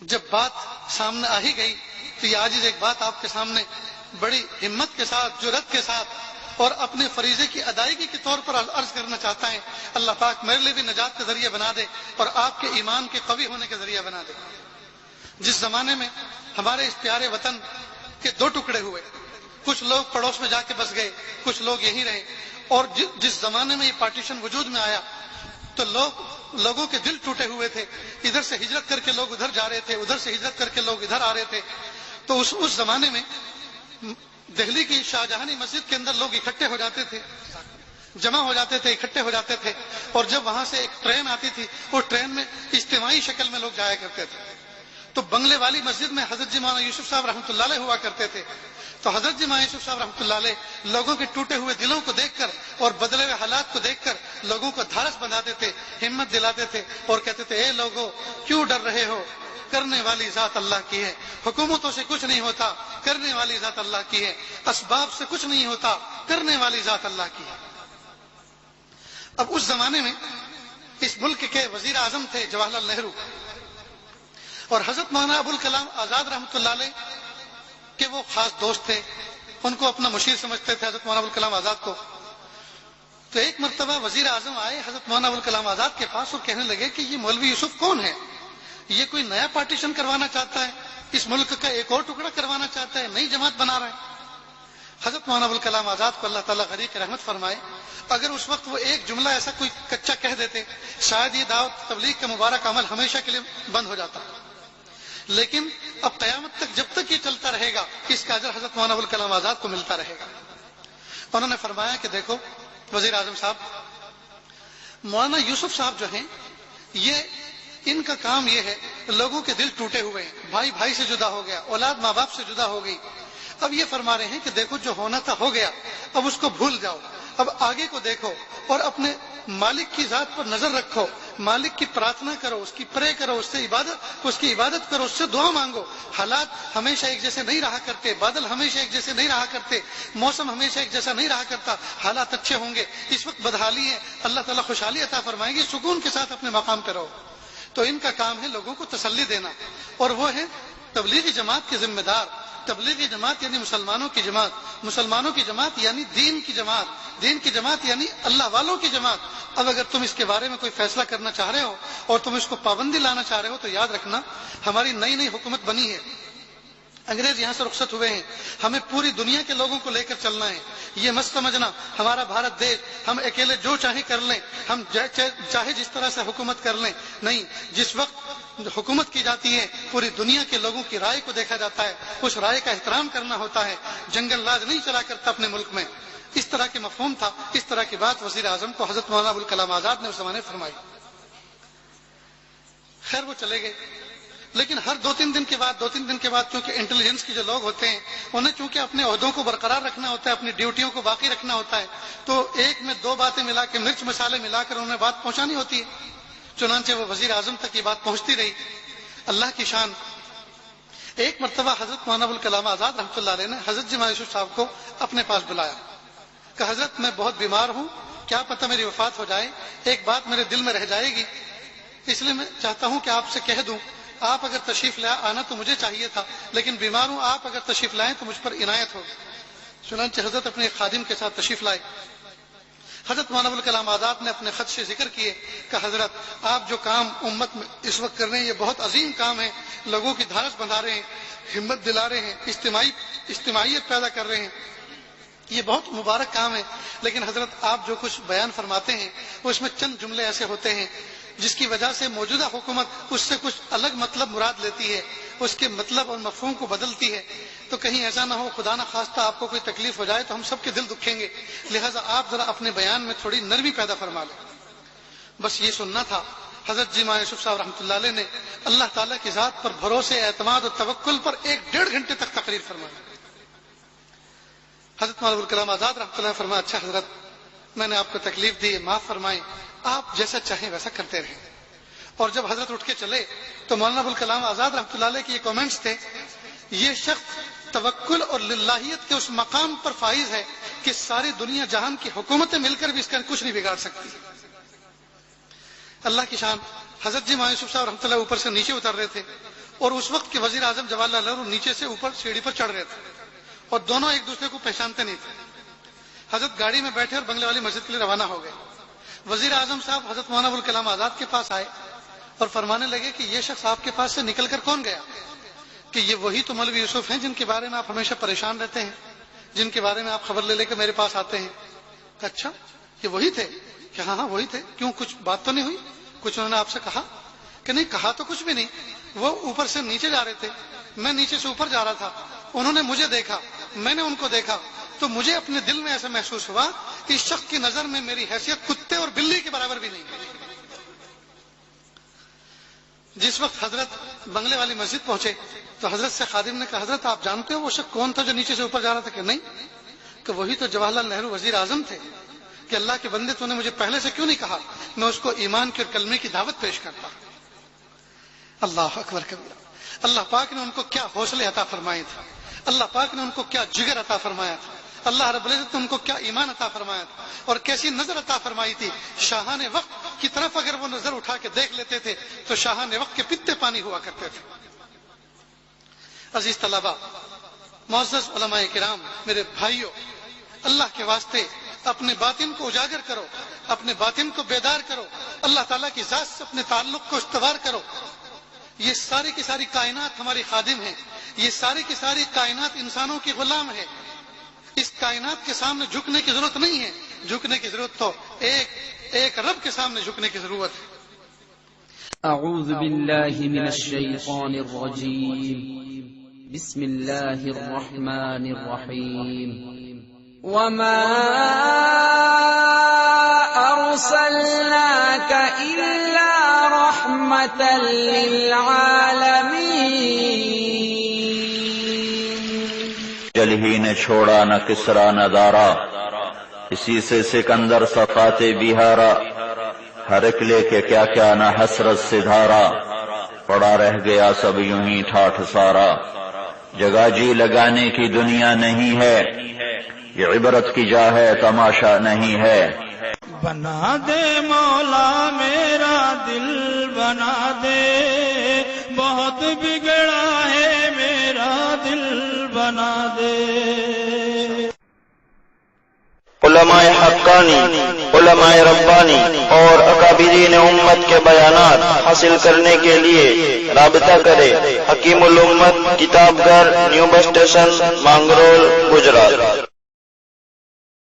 جب بات سامنے آ ہی گئی تو یہ عاجز ایک بات آپ کے سامنے بڑی ہمت کے ساتھ، جرأت کے ساتھ اور اپنے فریضے کی ادائیگی کے طور پر عرض کرنا چاہتا ہے، اللہ پاک میرے لیے بھی نجات کا ذریعہ بنا دے اور آپ کے ایمان کے قوی ہونے کا ذریعہ بنا دے۔ جس زمانے میں ہمارے اس پیارے وطن کے دو ٹکڑے ہوئے، کچھ لوگ پڑوس میں جا کے بس گئے، کچھ لوگ یہیں رہے، اور جس زمانے میں یہ پارٹیشن وجود میں آیا تو لوگوں کے دل ٹوٹے ہوئے تھے، ادھر سے ہجرت کر کے لوگ ادھر جا رہے تھے، ادھر سے ہجرت کر کے لوگ ادھر آ رہے تھے۔ تو اس زمانے میں دہلی کی شاہجہانی مسجد کے اندر لوگ اکٹھے ہو جاتے تھے، جمع ہو جاتے تھے، اکٹھے ہو جاتے تھے، اور جب وہاں سے ایک ٹرین آتی تھی اس ٹرین میں اجتماعی شکل میں لوگ جایا کرتے تھے۔ تو بنگلے والی مسجد میں حضرت جی مولانا یوسف صاحب رحمۃ اللہ علیہ ہوا کرتے تھے۔ تو حضرت جی مولانا یوسف صاحب رحمۃ اللہ علیہ لوگوں کے ٹوٹے ہوئے دلوں کو دیکھ کر اور بدلے ہوئے حالات کو دیکھ کر لوگوں کو دھارس بندھاتے تھے، ہمت دلاتے تھے اور کہتے تھے، اے لوگو کیوں ڈر رہے ہو، کرنے والی ذات اللہ کی ہے، حکومتوں سے کچھ نہیں ہوتا، کرنے والی ذات اللہ کی ہے، اسباب سے کچھ نہیں ہوتا، کرنے والی ذات اللہ کی ہے۔ اب اس زمانے میں اس ملک کے وزیر اعظم تھے جواہر لال نہرو، اور حضرت مولانا ابوالکلام آزاد رحمۃ اللہ علیہ کہ وہ خاص دوست تھے، ان کو اپنا مشیر سمجھتے تھے حضرت مولانا ابوالکلام آزاد کو۔ تو ایک مرتبہ وزیر اعظم آئے حضرت مولانا ابوالکلام آزاد کے پاس اور کہنے لگے کہ یہ مولوی یوسف کون ہے؟ یہ کوئی نیا پارٹیشن کروانا چاہتا ہے، اس ملک کا ایک اور ٹکڑا کروانا چاہتا ہے، نئی جماعت بنا رہا ہے۔ حضرت مولانا ابوالکلام آزاد کو اللہ تعالیٰ غریق رحمت فرمائے، اگر اس وقت وہ ایک جملہ ایسا کوئی کچا کہہ دیتے شاید یہ دعوت تبلیغ کا مبارک عمل ہمیشہ کے لیے بند ہو جاتا، لیکن اب قیامت تک جب تک یہ چلتا رہے گا اس کا اجر حضرت مولانا ابوالکلام آزاد کو ملتا رہے گا۔ انہوں نے فرمایا کہ دیکھو وزیر اعظم صاحب، مولانا یوسف صاحب جو ہیں یہ ان کا کام یہ ہے، لوگوں کے دل ٹوٹے ہوئے ہیں، بھائی بھائی سے جدا ہو گیا، اولاد ماں باپ سے جدا ہو گئی، اب یہ فرما رہے ہیں کہ دیکھو جو ہونا تھا ہو گیا، اب اس کو بھول جاؤ، اب آگے کو دیکھو اور اپنے مالک کی ذات پر نظر رکھو، مالک کی پرارتھنا کرو، اس کی پرے کرو، اس کی عبادت کرو، اس سے دعا مانگو۔ حالات ہمیشہ ایک جیسے نہیں رہا کرتے، بادل ہمیشہ ایک جیسے نہیں رہا کرتے، موسم ہمیشہ ایک جیسا نہیں رہا کرتا، حالات اچھے ہوں گے، اس وقت بدحالی ہے، اللہ تعالیٰ خوشحالی عطا فرمائے گی، سکون کے ساتھ اپنے مقام پہ رہو۔ تو ان کا کام ہے لوگوں کو تسلی دینا، اور وہ ہے تبلیغی جماعت کے ذمہ دار۔ تبلیغی جماعت یعنی مسلمانوں کی جماعت، مسلمانوں کی جماعت یعنی دین کی جماعت، دین کی جماعت یعنی اللہ والوں کی جماعت۔ اب اگر تم اس کے بارے میں کوئی فیصلہ کرنا چاہ رہے ہو اور تم اس کو پابندی لانا چاہ رہے ہو تو یاد رکھنا ہماری نئی نئی حکومت بنی ہے، انگریز یہاں سے رخصت ہوئے ہیں، ہمیں پوری دنیا کے لوگوں کو لے کر چلنا ہے۔ یہ مت سمجھنا ہمارا بھارت دیش ہم اکیلے جو چاہے کر لیں، ہم چاہے جس طرح سے حکومت کر لیں، نہیں، جس وقت حکومت کی جاتی ہے پوری دنیا کے لوگوں کی رائے کو دیکھا جاتا ہے، اس رائے کا احترام کرنا ہوتا ہے، جنگل راج نہیں چلا کرتا اپنے ملک میں۔ اس طرح کے مفہوم تھا، اس طرح کی بات وزیر اعظم کو حضرت مولانا ابوالکلام آزاد نے اس زمانے فرمائی۔ خیر وہ چلے گئے، لیکن ہر دو تین دن کے بعد چونکہ انٹیلیجنس کے جو لوگ ہوتے ہیں انہیں چونکہ اپنے عہدوں کو برقرار رکھنا ہوتا ہے، اپنی ڈیوٹیوں کو باقی رکھنا ہوتا ہے، تو ایک میں دو باتیں ملا کے مرچ مسالے ملا کر انہیں بات پہنچانی ہوتی ہے۔ چنانچہ وہ وزیر اعظم تک یہ بات پہنچتی رہی۔ اللہ کی شان، ایک مرتبہ حضرت مولانا ابوالکلام آزاد رحمۃ اللہ علیہ نے حضرت جی مولانا یوسف صاحب کو اپنے پاس بلایا کہ حضرت میں بہت بیمار ہوں، کیا پتہ میری وفات ہو جائے، ایک بات میرے دل میں رہ جائے گی، اس لیے میں چاہتا ہوں کہ آپ سے کہہ دوں، آپ اگر تشریف لائے، آنا تو مجھے چاہیے تھا لیکن بیمار ہوں، آپ اگر تشریف لائیں تو مجھ پر عنایت ہوگی۔ چنانچہ حضرت اپنے خادم کے ساتھ تشریف لائے۔ حضرت مولانا ابوالکلام آزاد نے اپنے خط سے ذکر کیے کہ حضرت آپ جو کام امت میں اس وقت کر رہے ہیں یہ بہت عظیم کام ہے، لوگوں کی دھارس بندھا رہے ہیں، ہمت دلا رہے ہیں، اجتماعیت پیدا کر رہے ہیں، یہ بہت مبارک کام ہے، لیکن حضرت آپ جو کچھ بیان فرماتے ہیں اس میں چند جملے ایسے ہوتے ہیں جس کی وجہ سے موجودہ حکومت اس سے کچھ الگ مطلب مراد لیتی ہے، اس کے مطلب اور مفہوم کو بدلتی ہے، تو کہیں ایسا نہ ہو خدا نہ خواستہ آپ کو کوئی تکلیف ہو جائے تو ہم سب کے دل دکھیں گے، لہٰذا آپ ذرا اپنے بیان میں تھوڑی نرمی پیدا فرما لیں۔ بس یہ سننا تھا۔ حضرت جی مولانا یوسف صاحب رحمۃ اللہ علیہ نے اللہ تعالیٰ کی ذات پر بھروسے، اعتماد اور توکل پر 1.5 گھنٹے تک تقریر فرمائی۔ حضرت مولانا ابوالکلام آزاد رحمۃ اللہ نے فرمایا، اچھا حضرت میں نے آپ کو تکلیف دی، معاف فرمائیں، آپ جیسا چاہیں ویسا کرتے رہیں۔ اور جب حضرت اٹھ کے چلے تو مولانا ابوالکلام آزاد رحمۃ اللہ علیہ کے یہ کامنٹس تھے، یہ شخص توکل اور للہیت کے اس مقام پر فائز ہے کہ ساری دنیا جہان کی حکومتیں مل کر بھی اس کا کچھ نہیں بگاڑ سکتی۔ اللہ کی شان، حضرت جی مولانا یوسف صاحب رحمۃ اللہ اوپر سے نیچے اتر رہے تھے اور اس وقت کے وزیر اعظم جواہر لال نہرو نیچے سے اوپر سیڑھی پر چڑھ رہے تھے اور دونوں ایک دوسرے کو پہچانتے نہیں تھے. حضرت گاڑی میں بیٹھے اور بنگلے والی مسجد کے لیے روانہ ہو گئے. وزیر اعظم صاحب حضرت مولانا ابوالکلام آزاد کے پاس آئے اور فرمانے لگے کہ یہ شخص آپ کے پاس سے نکل کر کون گیا؟ کہ یہ وہی تو مولوی یوسف ہیں جن کے بارے میں آپ ہمیشہ پریشان رہتے ہیں، جن کے بارے میں آپ خبر لے کے میرے پاس آتے ہیں. کہ اچھا یہ وہی تھے؟ کہ ہاں ہاں وہی تھے. کیوں کچھ بات تو نہیں ہوئی؟ کچھ انہوں نے آپ سے کہا؟ کہ نہیں کہا تو کچھ بھی نہیں. وہ اوپر سے نیچے جا رہے تھے، میں نیچے سے اوپر جا رہا تھا، انہوں نے مجھے دیکھا، میں نے ان کو دیکھا، تو مجھے اپنے دل میں ایسا محسوس ہوا کہ اس شخص کی نظر میں میری حیثیت کتے اور بلی کے برابر بھی نہیں. جس وقت حضرت بنگلے والی مسجد پہنچے تو حضرت سے خادم نے کہا حضرت آپ جانتے ہو وہ شخص کون تھا جو نیچے سے اوپر جا رہا تھا؟ کہ نہیں. کہ وہی تو جواہر لال نہرو وزیر اعظم تھے. کہ اللہ کے بندے تو نے مجھے پہلے سے کیوں نہیں کہا؟ میں اس کو ایمان کی اور کلمے کی دعوت پیش کرتا. اللہ اکبر کبیرہ. اللہ پاک نے ان کو کیا حوصلے عطا فرمائے تھے، اللہ پاک نے ان کو کیا جگر عطا فرمایا تھا، اللہ رب العزت نے ان کو کیا ایمان عطا فرمایا تھا اور کیسی نظر عطا فرمائی تھی. شاہان وقت کی طرف اگر وہ نظر اٹھا کے دیکھ لیتے تھے تو شاہان وقت کے پتے پانی ہوا کرتے تھے. عزیز طلبہ، معزز علماء کرام، میرے بھائیوں، اللہ کے واسطے اپنے باطن کو اجاگر کرو، اپنے باطن کو بیدار کرو، اللہ تعالیٰ کی ذات سے اپنے تعلق کو استوار کرو. یہ ساری کی ساری کائنات ہماری خادم ہیں، یہ ساری کی ساری کائنات انسانوں کی غلام ہے. اس کائنات کے سامنے جھکنے کی ضرورت نہیں ہے، جھکنے کی ضرورت تو ایک رب کے سامنے جھکنے کی ضرورت ہے. اعوذ باللہ من الشیطان الرجیم، بسم اللہ الرحمن الرحیم. وما ارسلناک الا رحمتا للعالمین. جل ہی نے چھوڑا نہ کسرا نہ دارا، اسی سے سکندر صفات بہارا. ہر ایک لے کے کیا کیا نہ حسرت سے دھارا، پڑا رہ گیا سب یوں ہی ٹھاٹھ سارا. جگہ جی لگانے کی دنیا نہیں ہے، یہ عبرت کی جا ہے تماشا نہیں ہے. بنا دے مولا میرا دل بنا دے، بہت بگڑا ہے میرا دل بنا دے. علماء حقانی، علماء ربانی اور اکابرین امت کے بیانات حاصل کرنے کے لیے رابطہ کرے حکیم الامت کتاب گھر، new bus station, Mangrol, Gujarat.